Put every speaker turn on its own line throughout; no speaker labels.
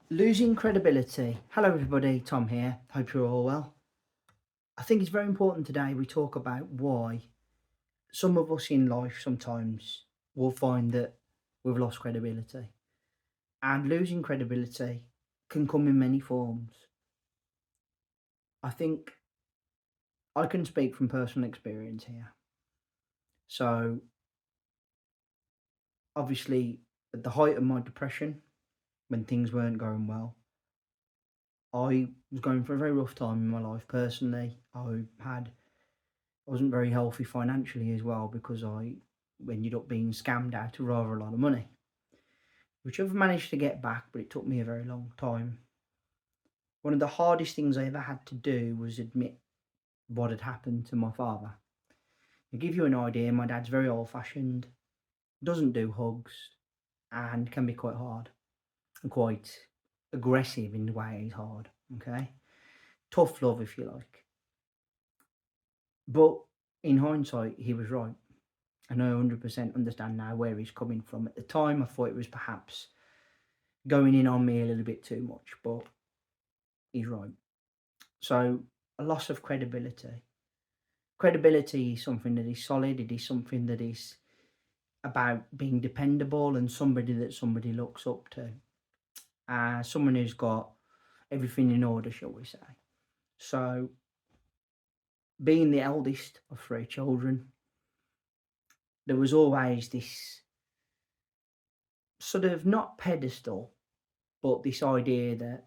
Losing credibility. Hello, everybody. Tom here. Hope you're all well. I think it's very important today we talk about why some of us in life sometimes will find that we've lost credibility. And losing credibility can come in many forms. I think I can speak from personal experience here. So, obviously, at the height of my depression, when things weren't going well, I was going for a very rough time in my life personally. I wasn't very healthy financially as well because I ended up being scammed out of rather a lot of money, which I've managed to get back, but it took me a very long time. One of the hardest things I ever had to do was admit what had happened to my father. To give you an idea, my dad's very old fashioned, doesn't do hugs, and can be quite hard and quite aggressive in the way he's hard. Okay, tough love if you like. But in hindsight, he was right. And I 100% understand now where he's coming from. At the time, I thought it was perhaps going in on me a little bit too much, but he's right. So, a loss of credibility. Credibility is something that is solid, it is something that is about being dependable and somebody that somebody looks up to. Someone who's got everything in order, shall we say. So, being the eldest of three children, there was always this sort of not pedestal, but this idea that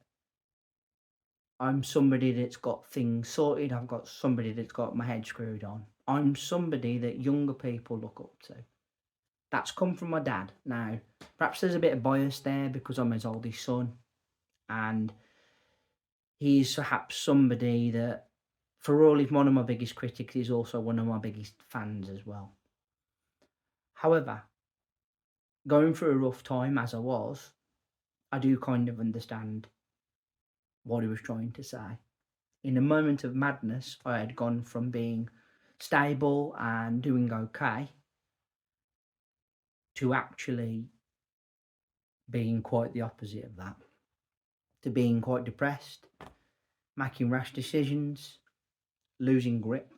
I'm somebody that's got things sorted. I've got somebody that's got my head screwed on. I'm somebody that younger people look up to. That's come from my dad. Now, perhaps there's a bit of bias there because I'm his oldest son, and he's perhaps somebody that, for all he's one of my biggest critics, he's also one of my biggest fans as well. However, going through a rough time as I was, I do kind of understand what he was trying to say. In a moment of madness, I had gone from being stable and doing okay to actually being quite the opposite of that, to being quite depressed, making rash decisions, losing grip,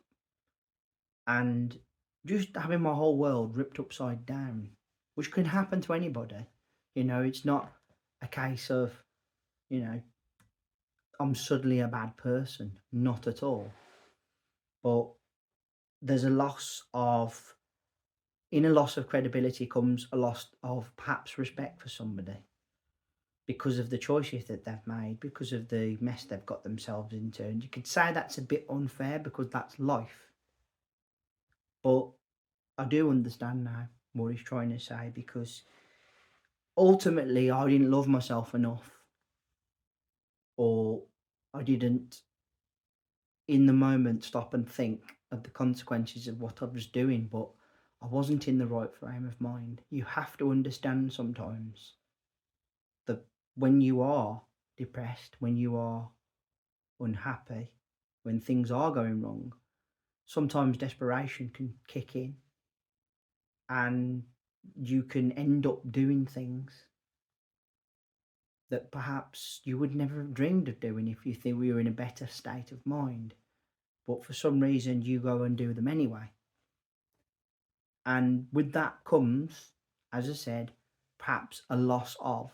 and just having my whole world ripped upside down, which can happen to anybody. It's not a case of, you know, I'm suddenly a bad person, not at all. But there's a loss of in a loss of credibility comes a loss of perhaps respect for somebody because of the choices that they've made, because of the mess they've got themselves into. And you could say that's a bit unfair because that's life. But I do understand now what he's trying to say because ultimately I didn't love myself enough, or I didn't in the moment stop and think of the consequences of what I was doing, but I wasn't in the right frame of mind. You have to understand sometimes that when you are depressed, when you are unhappy, when things are going wrong, sometimes desperation can kick in and you can end up doing things that perhaps you would never have dreamed of doing if you think we were in a better state of mind. But for some reason, you go and do them anyway. And with that comes, as I said, perhaps a loss of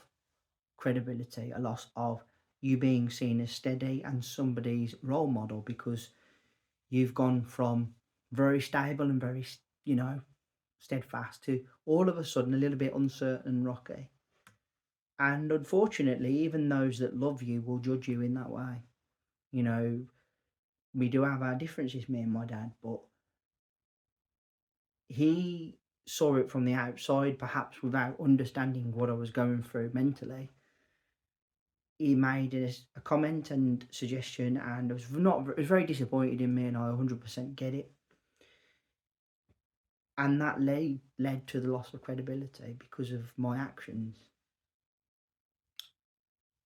credibility, a loss of you being seen as steady and somebody's role model because you've gone from very stable and very, steadfast to all of a sudden a little bit uncertain and rocky. And unfortunately, even those that love you will judge you in that way. You know, we do have our differences, me and my dad, but he saw it from the outside, perhaps without understanding what I was going through mentally. He made a comment and suggestion, and it was very disappointed in me, and I 100% get it. And that led to the loss of credibility because of my actions.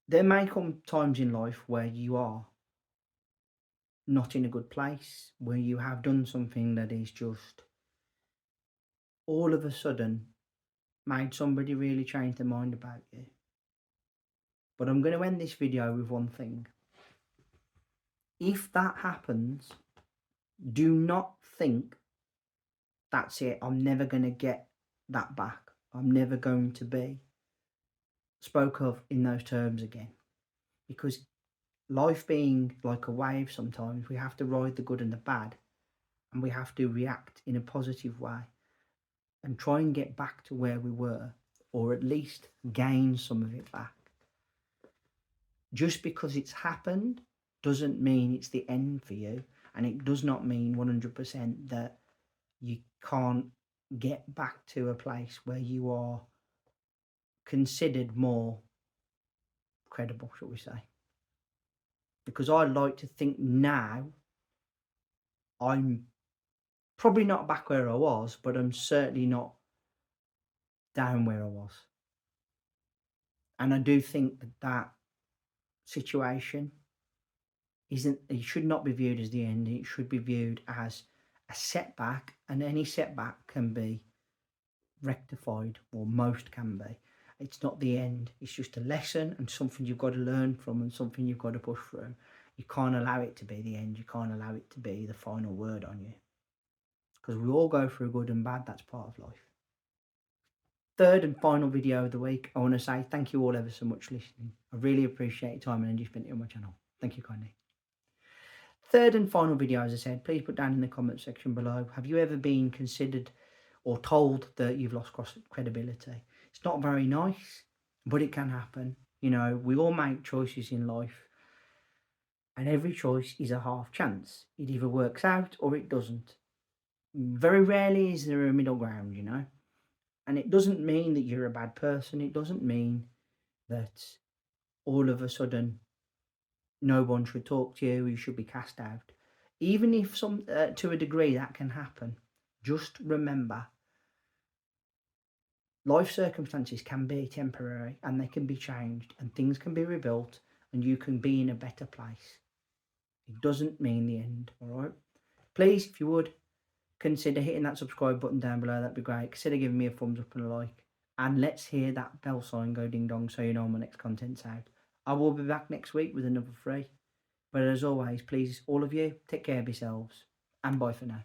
There may come times in life where you are not in a good place, where you have done something that is just all of a sudden made somebody really change their mind about you. But I'm going to end this video with one thing. If that happens, do not think that's it. I'm never going to get that back. I'm never going to be spoke of in those terms again. Because life being like a wave, sometimes we have to ride the good and the bad, and we have to react in a positive way and try and get back to where we were, or at least gain some of it back. Just because it's happened doesn't mean it's the end for you, and it does not mean 100% that you can't get back to a place where you are considered more credible, shall we say. Because I like to think now I'm probably not back where I was, but I'm certainly not down where I was. And I do think that situation it should not be viewed as the end. It should be viewed as a setback, and any setback can be rectified, or most can be. It's not the end. It's just a lesson and something you've got to learn from, and something you've got to push through. You can't allow it to be the end. You can't allow it to be the final word on you, because we all go through good and bad. That's part of life. Third and final video of the week, I want to say thank you all ever so much for listening. I really appreciate your time and energy spent on my channel. Thank you kindly. Third and final video, as I said, please put down in the comment section below, have you ever been considered or told that you've lost credibility? It's not very nice, but it can happen. You know, we all make choices in life, and every choice is a half chance. It either works out or it doesn't. Very rarely is there a middle ground, you know. And it doesn't mean that you're a bad person. It doesn't mean that all of a sudden no one should talk to you, you should be cast out. Even if to a degree that can happen, just remember, life circumstances can be temporary and they can be changed, and things can be rebuilt, and you can be in a better place. It doesn't mean the end, all right? Please, if you would, consider hitting that subscribe button down below. That'd be great. Consider giving me a thumbs up and a like. And let's hear that bell sign go ding dong so you know my next content's out. I will be back next week with another 3. But as always, please, all of you, take care of yourselves. And bye for now.